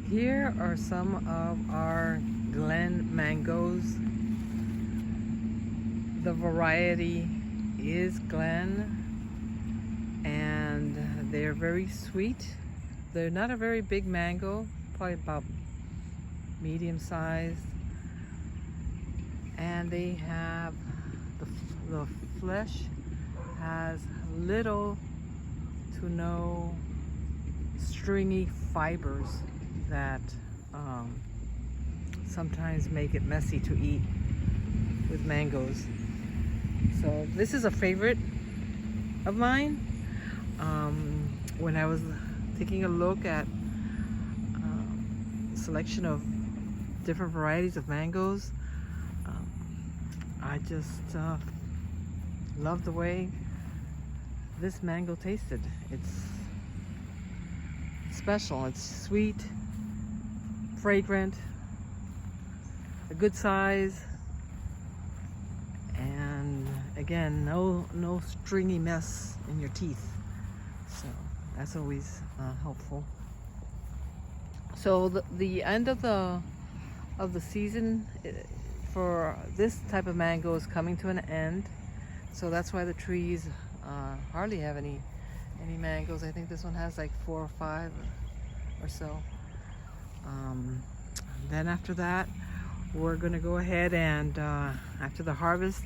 Here are some of our Glen mangoes. The variety is Glen, and they're very sweet. They're not a very big mango, probably about medium sized, and they have the flesh has little to no stringy fibers that sometimes make it messy to eat with mangoes. So this is a favorite of mine. When I was taking a look at selection of different varieties of mangoes, I just love the way this mango tasted. It's special. It's sweet, fragrant, a good size, and again, no stringy mess in your teeth. So that's always helpful. So the end of the season for this type of mango is coming to an end. So that's why the trees hardly have any mangoes. I think this one has like 4 or 5 or so. Then after that, we're going to go ahead and after the harvest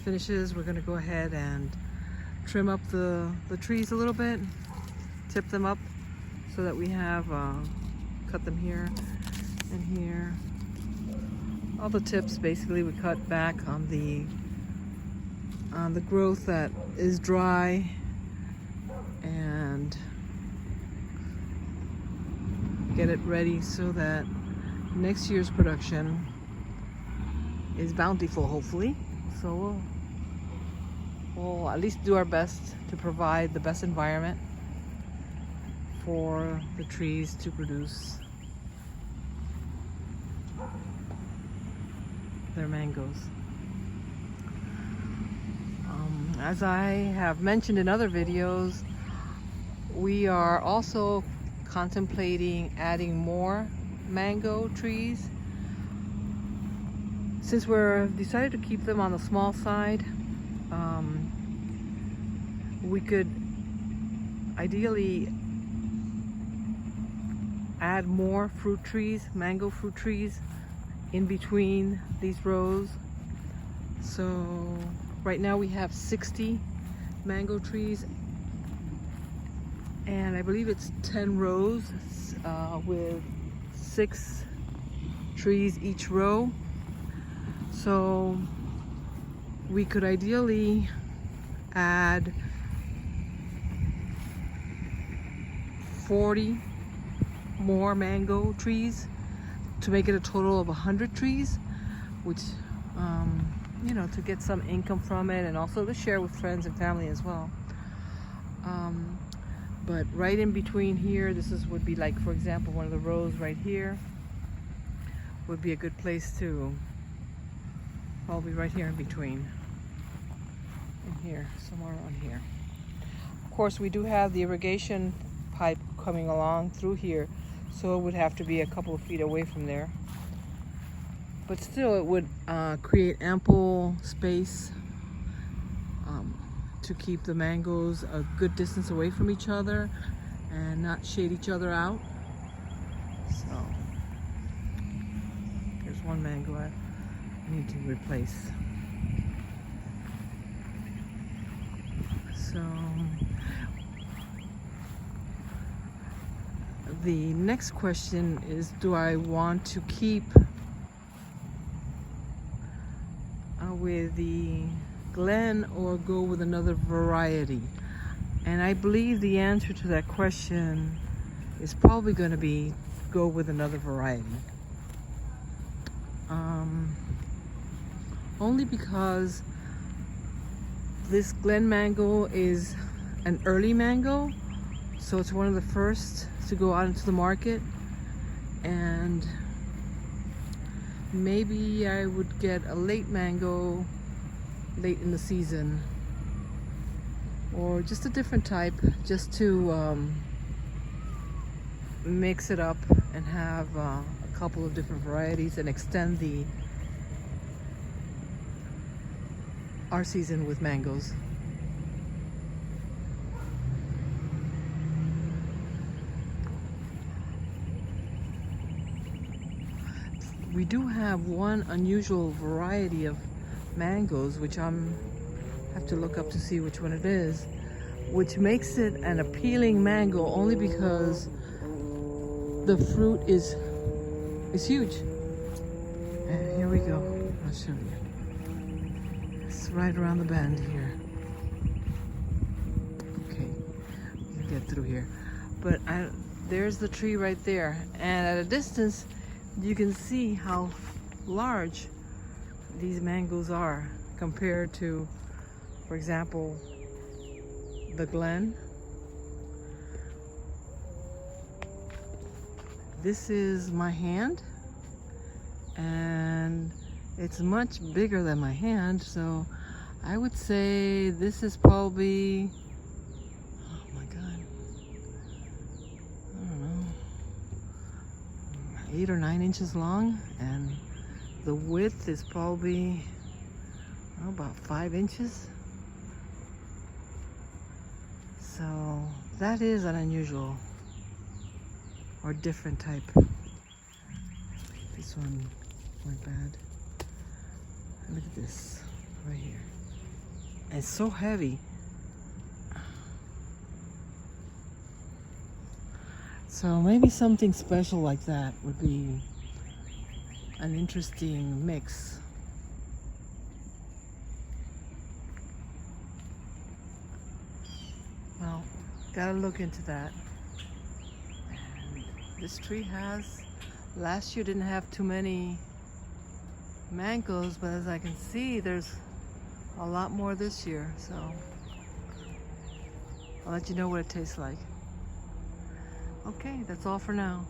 finishes, we're going to go ahead and trim up the trees a little bit, tip them up so that we have cut them here and here. All the tips basically we cut back on the growth that is dry, and get it ready so that next year's production is bountiful, hopefully. So we'll at least do our best to provide the best environment for the trees to produce their mangoes. As I have mentioned in other videos, we are also contemplating adding more mango trees. Since we're decided to keep them on the small side, we could ideally add more fruit trees, mango fruit trees, in between these rows. So right now we have 60 mango trees, and I believe it's 10 rows with 6 trees each row. So we could ideally add 40 more mango trees to make it a total of 100 trees, which you know, to get some income from it, and also to share with friends and family as well. But right in between here, would be like, for example, one of the rows right here would be a good place to, probably right here in between, in here, somewhere around here. Of course, we do have the irrigation pipe coming along through here, so it would have to be a couple of feet away from there. But still, it would create ample space to keep the mangoes a good distance away from each other and not shade each other out. So here's one mango I need to replace. So the next question is, do I want to keep with the Glen or go with another variety? And I believe the answer to that question is probably going to be go with another variety. Only because this Glen mango is an early mango, so it's one of the first to go out into the market, and maybe I would get a late mango late in the season, or just a different type, just to mix it up and have a couple of different varieties and extend our season with mangoes. We do have one unusual variety of mangoes, which have to look up to see which one it is, which makes it an appealing mango only because the fruit is huge. And here we go. I'll show you. It's right around the bend here. Okay, we can get through here. But there's the tree right there, and at a distance you can see how large these mangoes are compared to, for example, the Glen. This is my hand, and it's much bigger than my hand, so I would say this is probably, oh my God, I don't know, 8 or 9 inches long, and the width is probably about 5 inches. So that is an unusual or different type. This one went bad. Look at this right here. It's so heavy. So maybe something special like that would be an interesting mix. Well, gotta look into that. And this tree last year didn't have too many mangoes, but as I can see, there's a lot more this year, so I'll let you know what it tastes like. Okay, that's all for now.